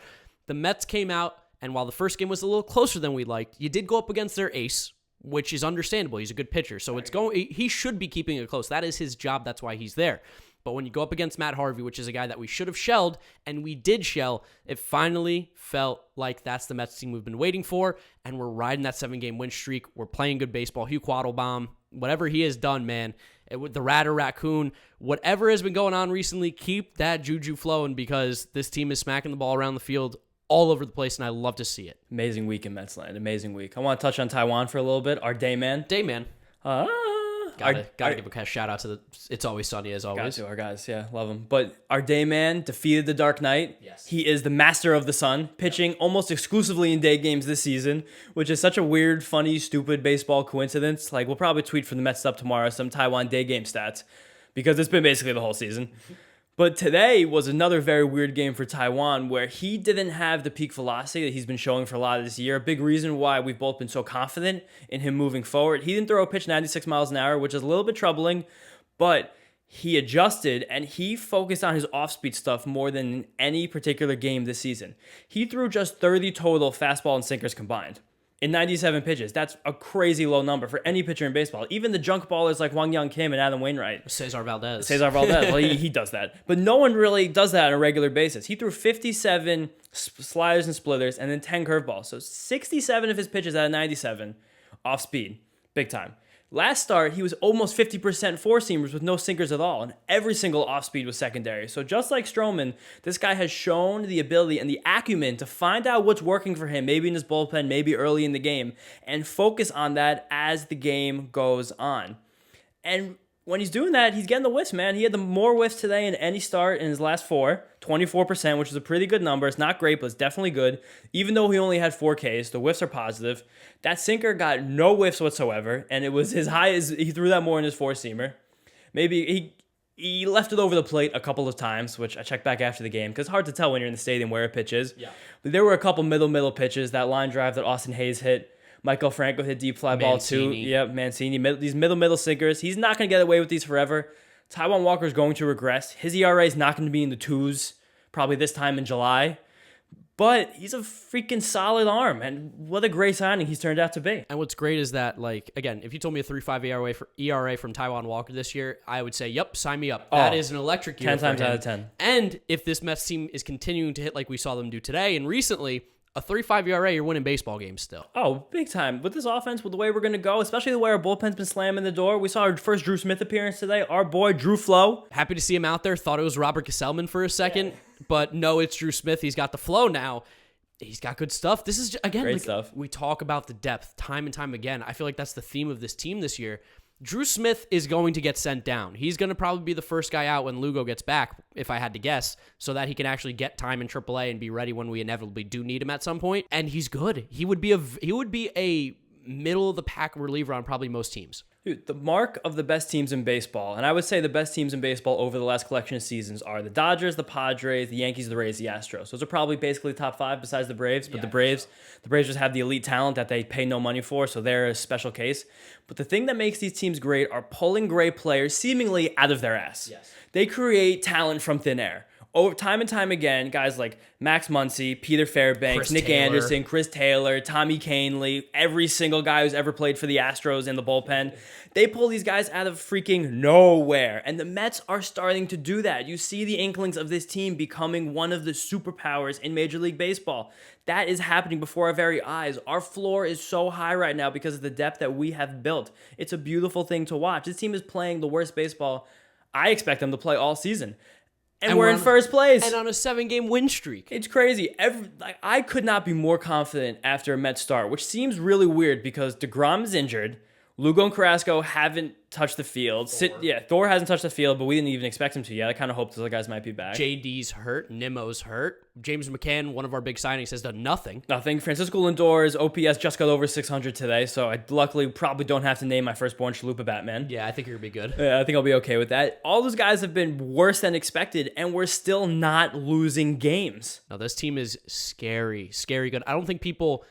The Mets came out, and while the first game was a little closer than we liked, you did go up against their ace, which is understandable. He's a good pitcher, so he should be keeping it close. That is his job. That's why he's there. But when you go up against Matt Harvey, which is a guy that we should have shelled, and we did shell, it finally felt like that's the Mets team we've been waiting for, and we're riding that 7-game win streak. We're playing good baseball. Hugh Quattlebaum, whatever he has done, man, with the rat or raccoon, whatever has been going on recently, keep that juju flowing because this team is smacking the ball around the field all over the place, and I love to see it. Amazing week in Metsland. Amazing week. I want to touch on Taijuan for a little bit. Our day man. Gotta give a shout out to the It's Always Sunny as always. Got to our guys, yeah, love him. But our day man defeated the Dark Knight. Yes. He is the master of the sun, pitching almost exclusively in day games this season, which is such a weird, funny, stupid baseball coincidence. We'll probably tweet from the Mets up tomorrow some Taijuan day game stats because it's been basically the whole season. But today was another very weird game for Taijuan where he didn't have the peak velocity that he's been showing for a lot of this year. A big reason why we've both been so confident in him moving forward. He didn't throw a pitch 96 miles an hour, which is a little bit troubling, but he adjusted and he focused on his off-speed stuff more than in any particular game this season. He threw just 30 total fastball and sinkers combined in 97 pitches. That's a crazy low number for any pitcher in baseball. Even the junk ballers like Wang Young Kim and Adam Wainwright. Cesar Valdez. Well, he does that. But no one really does that on a regular basis. He threw 57 sliders and splitters and then 10 curveballs. So 67 of his pitches out of 97 off speed. Big time. Last start, he was almost 50% four-seamers with no sinkers at all, and every single off-speed was secondary. So just like Stroman, this guy has shown the ability and the acumen to find out what's working for him, maybe in his bullpen, maybe early in the game, and focus on that as the game goes on. And when he's doing that, he's getting the whiffs, man. He had the more whiffs today in any start in his last 4, 24%, which is a pretty good number. It's not great, but it's definitely good. Even though he only had 4 Ks, the whiffs are positive. That sinker got no whiffs whatsoever, and it was his highest. He threw that more in his four-seamer. Maybe he left it over the plate a couple of times, which I checked back after the game, because it's hard to tell when you're in the stadium where a pitch is. Yeah. But there were a couple middle pitches. That line drive that Austin Hayes hit. Michael Franco hit deep fly ball too. Yep, Mancini. These middle sinkers. He's not going to get away with these forever. Taijuan Walker is going to regress. His ERA is not going to be in the 2s probably this time in July. But he's a freaking solid arm, and what a great signing he's turned out to be. And what's great is that, like, again, if you told me a 3.5 ERA from Taijuan Walker this year, I would say, yep, sign me up. That is an electric year 10 for times him. out of 10. And if this Mets team is continuing to hit like we saw them do today and recently, a 3.5 ERA, you're winning baseball games still. Oh, big time. With this offense, with the way we're going to go, especially the way our bullpen's been slamming the door. We saw our first Drew Smith appearance today. Our boy, Drew Flo. Happy to see him out there. Thought it was Robert Gesellman for a second, but no, it's Drew Smith. He's got the flow now. He's got good stuff. This is, again, great stuff. We talk about the depth time and time again. I feel like that's the theme of this team this year. Drew Smith is going to get sent down. He's going to probably be the first guy out when Lugo gets back, if I had to guess, so that he can actually get time in AAA and be ready when we inevitably do need him at some point. And he's good. He would be a middle of the pack reliever on probably most teams. Dude, the mark of the best teams in baseball, and I would say the best teams in baseball over the last collection of seasons are the Dodgers, the Padres, the Yankees, the Rays, the Astros. Those are probably basically top 5 besides the Braves, but the Braves just have the elite talent that they pay no money for, so they're a special case. But the thing that makes these teams great are pulling great players seemingly out of their ass. Yes. They create talent from thin air. Over time and time again, guys like Max Muncy, Peter Fairbanks, Nick Anderson, Chris Taylor, Tommy Kahnle, every single guy who's ever played for the Astros in the bullpen, they pull these guys out of freaking nowhere. And the Mets are starting to do that. You see the inklings of this team becoming one of the superpowers in Major League Baseball. That is happening before our very eyes. Our floor is so high right now because of the depth that we have built. It's a beautiful thing to watch. This team is playing the worst baseball I expect them to play all season. And we're in first place. And on a 7-game win streak. It's crazy. I could not be more confident after a Mets start, which seems really weird because DeGrom is injured. Lugo and Carrasco haven't touched the field. Thor hasn't touched the field, but we didn't even expect him to yet. I kind of hoped those guys might be back. JD's hurt. Nimmo's hurt. James McCann, one of our big signings, has done nothing. Francisco Lindor's OPS just got over 600 today, so I luckily probably don't have to name my firstborn Chalupa Batman. Yeah, I think you're going to be good. Yeah, I think I'll be okay with that. All those guys have been worse than expected, and we're still not losing games. No, this team is scary good. I don't think people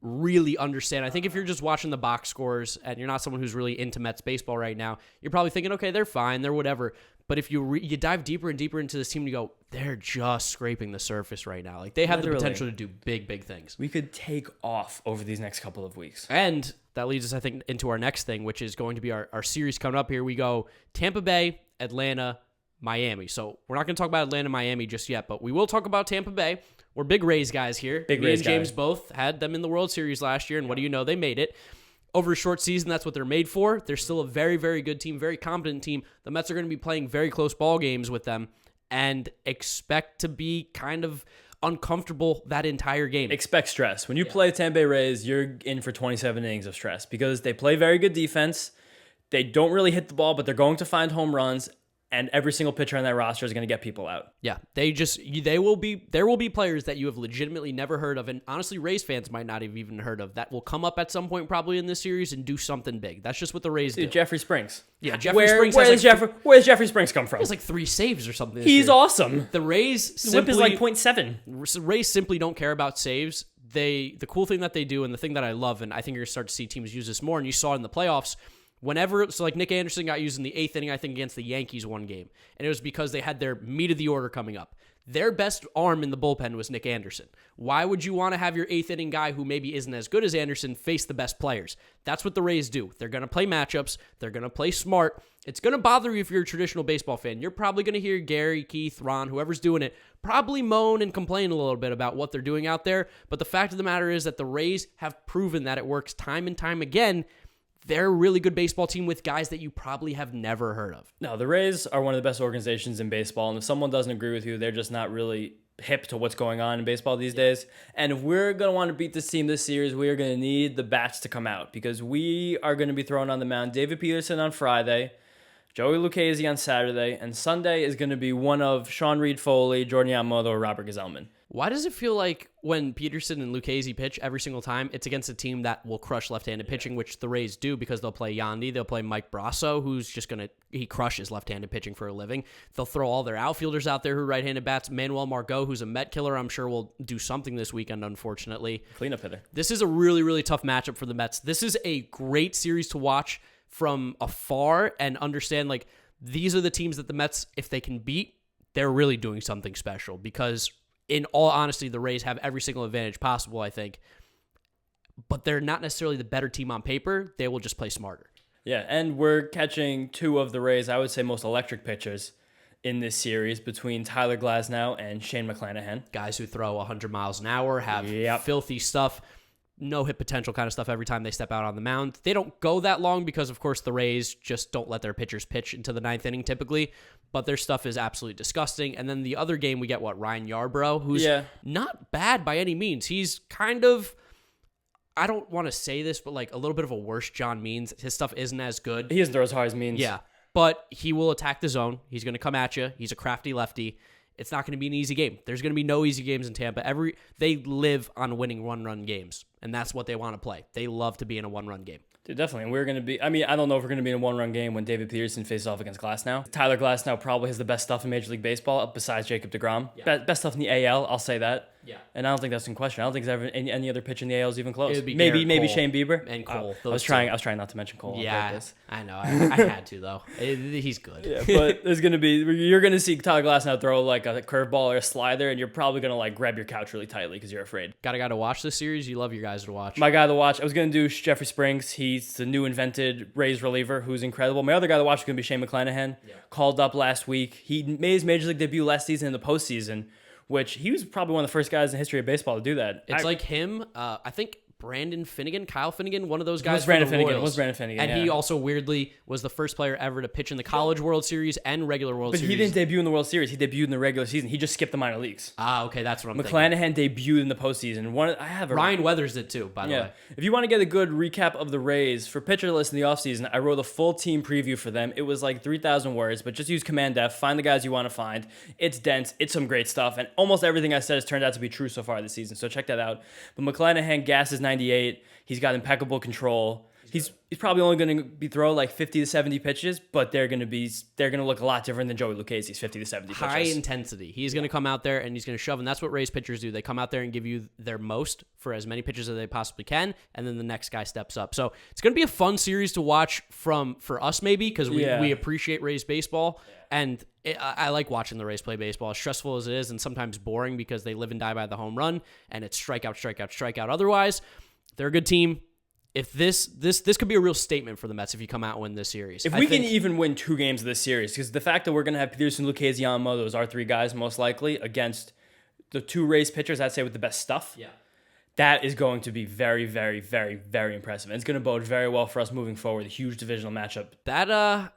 really understand. I think if you're just watching the box scores and you're not someone who's really into Mets baseball right now, you're probably thinking, okay, they're fine, they're whatever. But if you dive deeper and deeper into this team, you go, they're just scraping the surface right now. Like, they have the potential to do big things. We could take off over these next couple of weeks. And that leads us, I think, into our next thing, which is going to be our series coming up here. We go Tampa Bay, Atlanta, Miami. So we're not going to talk about Atlanta, Miami just yet, but we will talk about Tampa Bay. We're big Rays guys here. Me and James both had them in the World Series last year, and what do you know? They made it. Over a short season, that's what they're made for. They're still a very, very good team, very competent team. The Mets are going to be playing very close ball games with them and expect to be kind of uncomfortable that entire game. Expect stress. When you play Tampa Bay Rays, you're in for 27 innings of stress because they play very good defense. They don't really hit the ball, but they're going to find home runs. And every single pitcher on that roster is going to get people out. Yeah, there will be players that you have legitimately never heard of, and honestly, Rays fans might not have even heard of, that will come up at some point probably in this series and do something big. That's just what the Rays do. Jeffrey Springs. Yeah, Jeffrey Springs. Where does Jeffrey Springs come from? He has like 3 saves or something. He's awesome. The Rays His whip is like 0.7. Rays simply don't care about saves. The cool thing that they do, and the thing that I love, and I think you're going to start to see teams use this more, and you saw it in the playoffs. Like Nick Anderson got used in the 8th inning, I think, against the Yankees one game. And it was because they had their meat of the order coming up. Their best arm in the bullpen was Nick Anderson. Why would you want to have your 8th inning guy who maybe isn't as good as Anderson face the best players? That's what the Rays do. They're going to play matchups. They're going to play smart. It's going to bother you if you're a traditional baseball fan. You're probably going to hear Gary, Keith, Ron, whoever's doing it, probably moan and complain a little bit about what they're doing out there. But the fact of the matter is that the Rays have proven that it works time and time again. they're a really good baseball team with guys that you probably have never heard of. No, the Rays are one of the best organizations in baseball, and if someone doesn't agree with you, they're just not really hip to what's going on in baseball these days. And if we're going to want to beat this team this series, we are going to need the bats to come out because we are going to be throwing on the mound David Peterson on Friday, Joey Lucchesi on Saturday, and Sunday is going to be one of Sean Reed Foley, Jordan Yamamoto, or Robert Gazelman. Why does it feel like when Peterson and Lucchesi pitch every single time, it's against a team that will crush left-handed pitching, which the Rays do because they'll play Yandy, they'll play Mike Brasso, who's just he crushes left-handed pitching for a living. They'll throw all their outfielders out there who are right-handed bats. Manuel Margot, who's a Met killer, I'm sure will do something this weekend, unfortunately. Cleanup hitter. This is a really, really tough matchup for the Mets. This is a great series to watch from afar and understand, like, these are the teams that the Mets, if they can beat, they're really doing something special because in all honesty, the Rays have every single advantage possible, I think. But they're not necessarily the better team on paper. They will just play smarter. Yeah, and we're catching two of the Rays, I would say, most electric pitchers in this series between Tyler Glasnow and Shane McClanahan. Guys who throw 100 miles an hour, have filthy stuff, no hit potential kind of stuff every time they step out on the mound. They don't go that long because, of course, the Rays just don't let their pitchers pitch into the ninth inning typically, but their stuff is absolutely disgusting. And then the other game, we get, Ryan Yarbrough, who's not bad by any means. He's kind of, I don't want to say this, but like a little bit of a worse John Means. His stuff isn't as good. He doesn't throw as hard as Means. Yeah, but he will attack the zone. He's going to come at you. He's a crafty lefty. It's not going to be an easy game. There's going to be no easy games in Tampa. They live on winning one-run games, and that's what they want to play. They love to be in a one-run game. Dude, definitely. And we're going to be, I don't know if we're going to be in a one-run game when David Peterson faces off against Glasnow. Tyler Glasnow probably has the best stuff in Major League Baseball besides Jacob deGrom. Yeah. Best stuff in the AL, I'll say that. Yeah. And I don't think that's in question. I don't think there's ever any other pitch in the AL is even close. It would be maybe Shane Bieber and Cole. I was trying not to mention Cole. Yeah, I know. I had to though. He's good. Yeah, but you're going to see Tyler Glasnow throw like a curveball or a slider, and you're probably going to like grab your couch really tightly because you're afraid. Got a guy to watch this series? You love your guys to watch. My guy to watch, I was going to do Jeffrey Springs. He's the new invented Rays reliever who's incredible. My other guy to watch is going to be Shane McClanahan. Yeah. Called up last week. He made his Major League debut last season in the postseason, which he was probably one of the first guys in the history of baseball to do that. It's like him. I think Kyle Finnegan, one of those guys. Was Brandon Finnegan. And he also weirdly was the first player ever to pitch in the College World Series and regular World Series. But he didn't debut in the World Series. He debuted in the regular season. He just skipped the minor leagues. Okay, that's what I'm thinking. McClanahan debuted in the postseason. Ryan Weathers did too, by the way. If you want to get a good recap of the Rays, for pitcher list in the offseason, I wrote a full team preview for them. It was like 3,000 words, but just use Command F, find the guys you want to find. It's dense. It's some great stuff. And almost everything I said has turned out to be true so far this season. So check that out. But McClanahan gas is 98. He's got impeccable control. He's probably only going to be throw like 50 to 70 pitches, but they're going to look a lot different than Joey Lucchesi's 50 to 70 pitches. High intensity. He's going to come out there and he's going to shove, and that's what Rays pitchers do. They come out there and give you their most for as many pitches as they possibly can, and then the next guy steps up. So it's going to be a fun series to watch for us maybe because we appreciate Rays baseball, and I like watching the Rays play baseball, as stressful as it is and sometimes boring because they live and die by the home run, and it's strikeout, strikeout, strikeout. Otherwise, they're a good team. If this could be a real statement for the Mets if you come out and win this series. If we can even win 2 games of this series, because the fact that we're going to have Peterson, Lucchesi, Yamamoto as our 3 guys most likely against the 2 Rays pitchers, I'd say with the best stuff, that is going to be very, very, very, very impressive. And it's going to bode very well for us moving forward, a huge divisional matchup. That,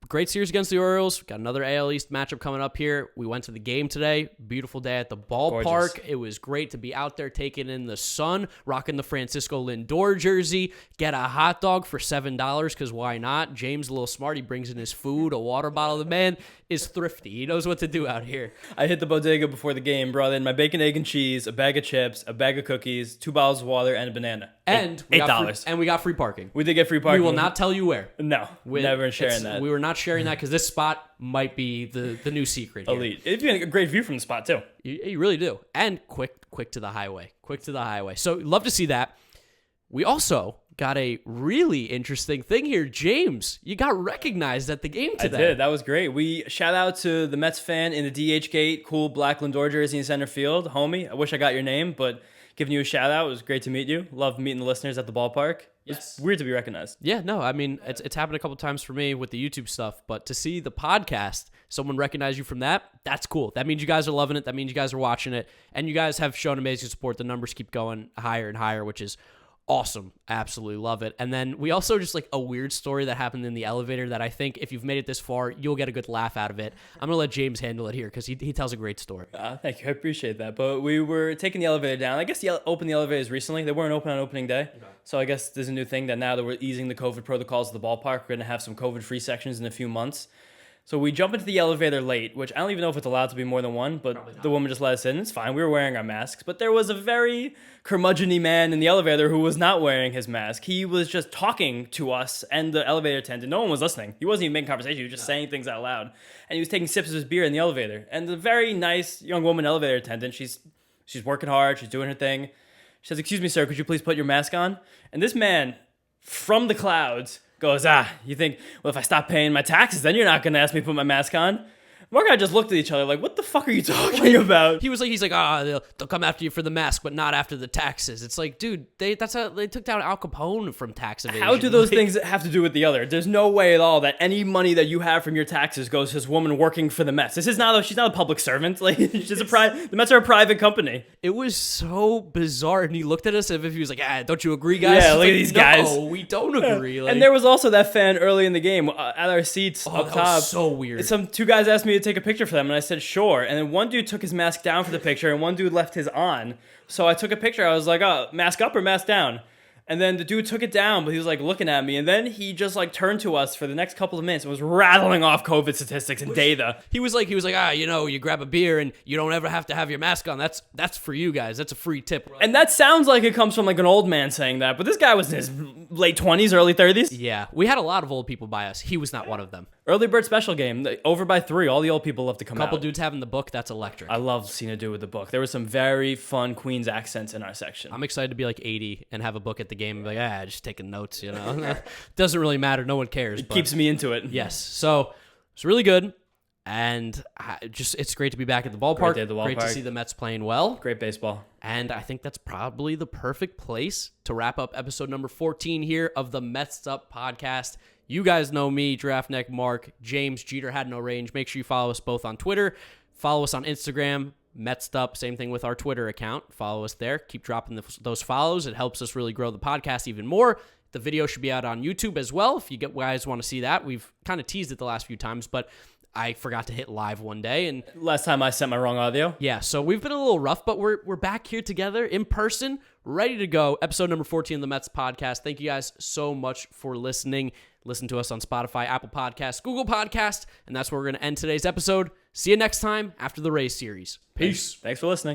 great series against the Orioles. Got another AL East matchup coming up here. We went to the game today. Beautiful day at the ballpark. Gorgeous. It was great to be out there taking in the sun, rocking the Francisco Lindor jersey, get a hot dog for $7 because why not? James, a little smart, he brings in his food, a water bottle. The man is thrifty. He knows what to do out here. I hit the bodega before the game, brought in my bacon, egg, and cheese, a bag of chips, a bag of cookies, 2 bottles of water, and a banana. And $8. We got free parking. We did get free parking. We will not tell you where. No, never sharing that. We were not sharing that because this spot might be the new secret here. Elite. It's been a great view from the spot too. You really do. And quick to the highway. So love to see that. We also got a really interesting thing here. James, you got recognized at the game today. I did. That was great. We shout out to the Mets fan in the DH gate, cool black Lindor jersey in center field. Homie, I wish I got your name, but giving you a shout out. It was great to meet you. Love meeting the listeners at the ballpark. It's weird to be recognized. Yeah, no, I mean, it's happened a couple times for me with the YouTube stuff, but to see the podcast, someone recognize you from that's cool. That means you guys are loving it. That means you guys are watching it, and you guys have shown amazing support. The numbers keep going higher and higher, which is Awesome. Absolutely love it. And then we also just like a weird story that happened in the elevator that I think if you've made it this far, you'll get a good laugh out of it. I'm going to let James handle it here because he tells a great story. Thank you. I appreciate that. But we were taking the elevator down. I guess opened the elevators recently. They weren't open on opening day. Okay. So I guess there's a new thing that now that we're easing the COVID protocols of the ballpark, we're going to have some COVID-free sections in a few months. So we jump into the elevator late, which I don't even know if it's allowed to be more than one, but the woman just let us in. It's fine. We were wearing our masks. But there was a very curmudgeon-y man in the elevator who was not wearing his mask. He was just talking to us and the elevator attendant. No one was listening. He wasn't even making conversation. He was just saying things out loud. And he was taking sips of his beer in the elevator. And the very nice young woman elevator attendant, she's working hard. She's doing her thing. She says, "Excuse me, sir, could you please put your mask on?" And this man, from the clouds, goes, you think, well, if I stop paying my taxes, then you're not going to ask me to put my mask on? Mark and I just looked at each other like, what the fuck are you talking about? He's like, they'll come after you for the mask, but not after the taxes. It's like, dude, they took down Al Capone from tax evasion. How do those things have to do with the other? There's no way at all that any money that you have from your taxes goes to this woman working for the Mets. She's not a public servant. Like, the Mets are a private company. It was so bizarre, and he looked at us as if he was like, don't you agree, guys? Yeah, look at these guys. No, we don't agree. Like, and there was also that fan early in the game at our seats up top. That was so weird. Two guys asked me to take a picture for them, and I said sure. And then one dude took his mask down for the picture, and one dude left his on. So I took a picture. I was like, mask up or mask down? And then the dude took it down, but he was like looking at me. And then he just like turned to us for the next couple of minutes and was rattling off COVID statistics and data. He was like, you grab a beer and you don't ever have to have your mask on. That's for you guys. That's a free tip. And that sounds like it comes from like an old man saying that, but this guy was in his late 20s, early 30s. Yeah, we had a lot of old people by us. He was not one of them. Early bird special game, over by 3. All the old people love to come out. Couple dudes having the book. That's electric. I love seeing a dude with the book. There were some very fun Queens accents in our section. I'm excited to be like 80 and have a book at the game and be like, just taking notes, Doesn't really matter. No one cares. It keeps me into it. Yes. So it's really good. And it's great to be back at the ballpark. Great to see the Mets playing well. Great baseball. And I think that's probably the perfect place to wrap up episode number 14 here of the Mets'd podcast. You guys know me, GiraffeNeckMarc, James Jeter had no range. Make sure you follow us both on Twitter. Follow us on Instagram, Mets'd. Same thing with our Twitter account. Follow us there. Keep dropping those follows. It helps us really grow the podcast even more. The video should be out on YouTube as well if you guys want to see that. We've kind of teased it the last few times, but I forgot to hit live one day. And last time I sent my wrong audio. Yeah, so we've been a little rough, but we're back here together in person, ready to go. Episode number 14 of the Mets podcast. Thank you guys so much for listening. Listen to us on Spotify, Apple Podcasts, Google Podcasts, and that's where we're going to end today's episode. See you next time after the Rays series. Peace. Thanks for listening.